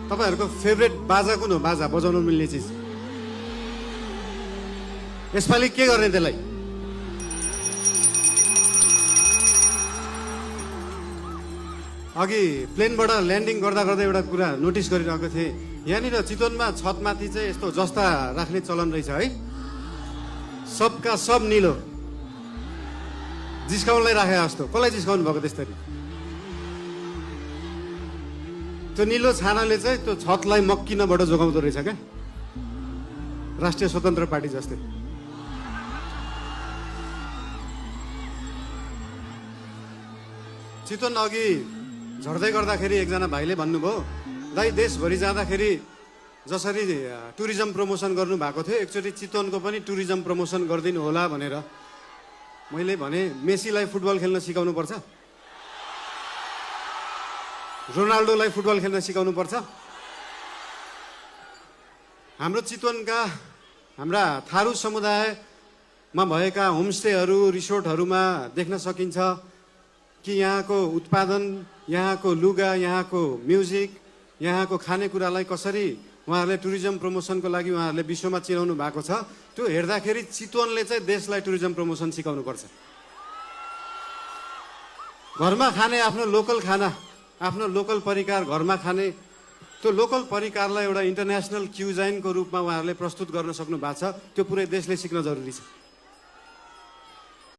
तपाईहरुको फेभरेट बाजा कुन हो? बाजा बजाउन मिल्ने चिज यसपालि के गर्ने त्यसलाई? अघि प्लेनबाट ल्यान्डिङ गर्दा गर्दा एउटा कुरा नोटिस गरिरहेको थिएँ। यहाँनिर चितवनमा छतमाथि चाहिँ यस्तो जस्ता राख्ने चलन रहेछ है। सबका सब निलो जिस्काउनलाई राखे जस्तो। कसलाई जिस्काउनु भएको त्यसरी? त्यो निलो छानाले चाहिँ त्यो छतलाई मक्किनबाट जोगाउँदो रहेछ क्या, राष्ट्रिय स्वतन्त्र पार्टी जस्तै। चितवन अघि झर्दै गर्दाखेरि एकजना भाइले भन्नुभयो, दाइ देशभरि जाँदाखेरि जसरी टुरिज्म प्रमोसन गर्नु भएको थियो एकचोटि चितवनको पनि टुरिज्म प्रमोसन गरिदिनु होला भनेर। मैले भने मेसीलाई फुटबल खेल्न सिकाउनु पर्छ, रोनाल्डोलाई फुटबल खेल्न सिकाउनु पर्छ। हाम्रो चितवनका हाम्रा थारू समुदायमा भएका होमस्टेहरू रिसोर्टहरूमा देख्न सकिन्छ कि यहाँको उत्पादन, यहाँको लुगा, यहाँको म्युजिक, यहाँको खानेकुरालाई कसरी उहाँहरूले टुरिज्म प्रमोसनको लागि उहाँहरूले विश्वमा चिनाउनु भएको छ। त्यो हेर्दाखेरि चितवनले चाहिँ देशलाई टुरिज्म प्रमोसन सिकाउनु पर्छ। घरमा खाने आफ्नो लोकल खाना, आफ्नो लोकल परिकार घरमा खाने, त्यो लोकल परिकारलाई एउटा इन्टरनेसनल क्युजाइनको रूपमा उहाँहरूले प्रस्तुत गर्न सक्नु भएको छ। त्यो पुरै देशले सिक्न जरुरी छ।